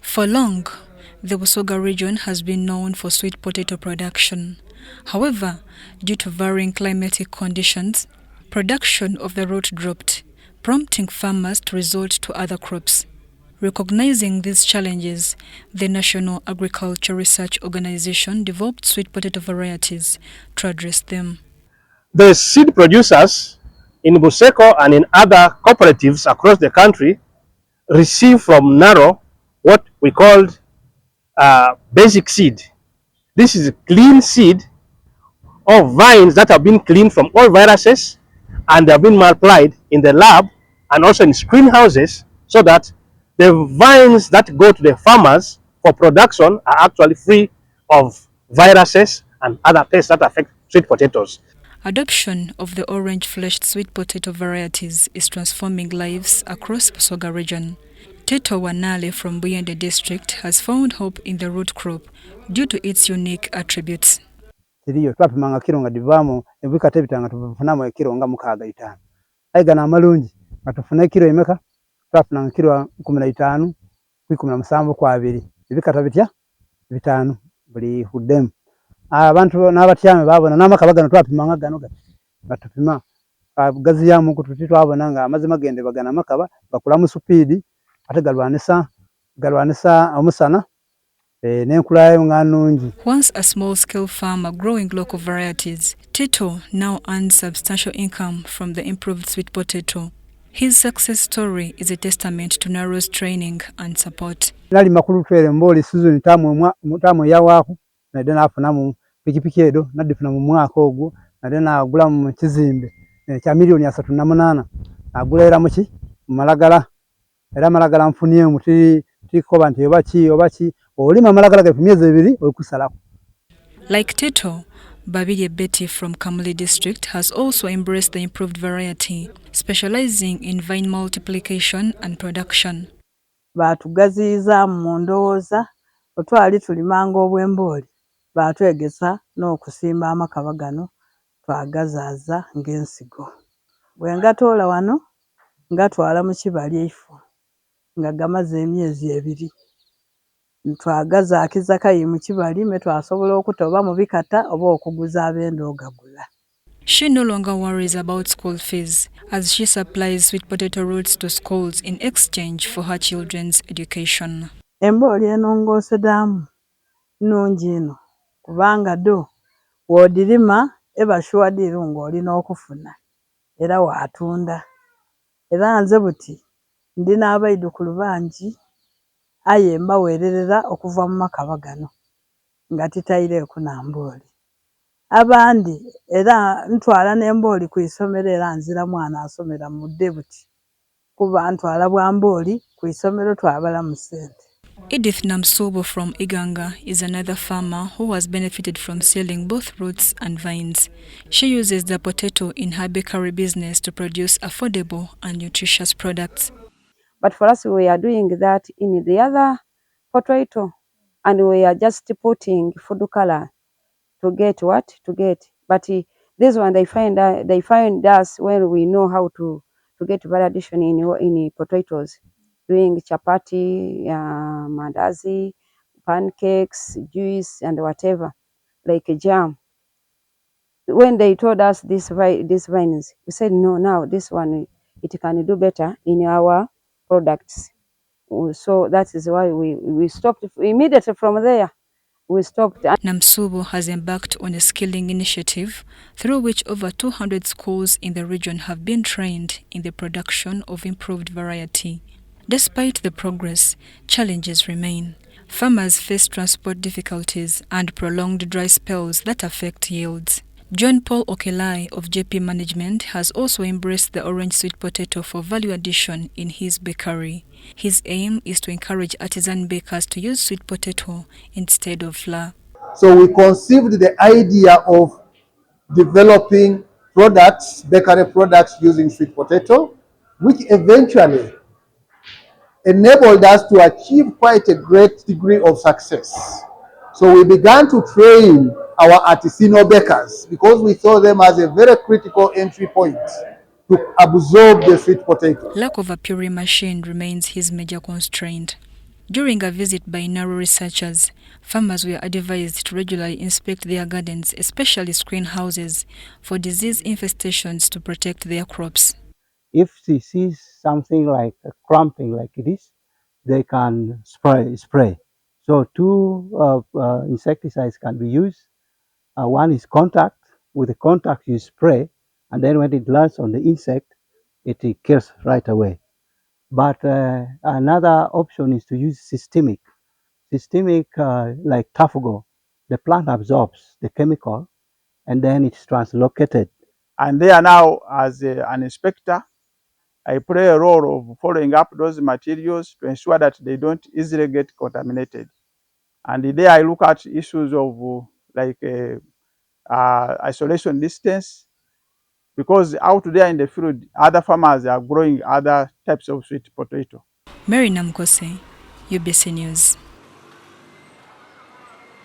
For long, the Busoga region has been known for sweet potato production. However, due to varying climatic conditions, production of the root dropped, prompting farmers to resort to other crops. Recognizing these challenges, the National Agriculture Research Organization developed sweet potato varieties to address them. The seed producers in Buseko and in other cooperatives across the country receive from NARO what we called basic seed. This is clean seed of vines that have been cleaned from all viruses and they have been multiplied in the lab and also in greenhouses so that the vines that go to the farmers for production are actually free of viruses and other pests that affect sweet potatoes. Adoption of the orange-fleshed sweet potato varieties is transforming lives across Busoga region. Teto Wanale from Buyende district has found hope in the root crop due to its unique attributes. Tiriyo twapimanga kilo nga divamo ebikate bitanga tufunamo kilo nga 65 aiga na malungi atufuna kilo emeka twapimanga kilo 15 17 kwa 2 ebikata bitya bitano buli hudem abantu n'abatyame babona namakabagano twapimanga gano batupima gazi ya muku tutwabona nga amazima gende bagana makaba bakula mu speed ate galwanisa omusana. Once a small-scale farmer growing local varieties, Tito now earns substantial income from the improved sweet potato. His success story is a testament to NARO's training and support. Nali makulu twere mboli season tamu yawaku na dena afunamu pikipiki edo nadifuna mu mwaka ogwo na dena agula mu kizimbe kya milioni 38 agulera muki malagala era malagala mfuniye muti tikoba nti obachi olima malagala ga myezi 2 okusalako. Like Tito, Babide Betty from Kamuli district has also embraced the improved variety, specializing in vine multiplication and production. Batugaziza mu ndowooza otwali tulimanga obwemboli batwegesa n'okusimba amakaba gano twagazaaza ng'ensigo. Bwe ngatoola wano ngatwala mu kibali ifu nga gamaze emyezi 2. Twagazakiza kayi mu kibali me twasobola okutoba mu bikata oba okuguza abendo ogagula. She no longer worries about school fees as she supplies sweet potato roots to schools in exchange for her children's education. Emboli enongoose damu nungi ino kubanga do wodirima eba shwadiru ng'olina okufuna era watunda. Era nze buti ndina abaidukulu bangi aye mbawererera okuva mu makaba gano nga titaireeku na mboli. Abandi era ntwala n'emboli ku isomero era nzira mwana asomera mu debuti kuba ntwala bwa mboli ku isomero twabala mu sente. Edith Namsubo from Iganga is another farmer who has benefited from selling both roots and vines. She uses the potato in her bakery business to produce affordable and nutritious products. But for us, we are doing that in the other potato, and we are just putting food color to get what to get. But this one they find us when we know how to get variation in potatoes, doing chapati, mandazi, pancakes, juice, and whatever, like a jam. When they told us these vines, we said no. Now this one it can do better in our products. So that is why we stopped immediately from there. We stopped. Namsubo has embarked on a skilling initiative through which over 200 schools in the region have been trained in the production of improved variety. Despite the progress, challenges remain. Farmers face transport difficulties and prolonged dry spells that affect yields. John Paul Okelai of JP Management has also embraced the orange sweet potato for value addition in his bakery. His aim is to encourage artisan bakers to use sweet potato instead of flour. So we conceived the idea of developing products, bakery products using sweet potato, which eventually enabled us to achieve quite a great degree of success. So we began to train our artisanal bakers because we saw them as a very critical entry point to absorb the sweet potato. Lack of a puree machine remains his major constraint. During a visit by Naro researchers, farmers were advised to regularly inspect their gardens, especially screen houses, for disease infestations to protect their crops. If she sees something like a clumping like this, they can spray. So two insecticides can be used. One is contact. With the contact you spray, and then when it lands on the insect, it kills right away. But another option is to use systemic. Systemic, like Tafugo, the plant absorbs the chemical and then it's translocated. And there now, as an inspector, I play a role of following up those materials to ensure that they don't easily get contaminated. And there I look at issues of isolation distance, because out there in the field, other farmers are growing other types of sweet potato. Mary Namkose, UBC News.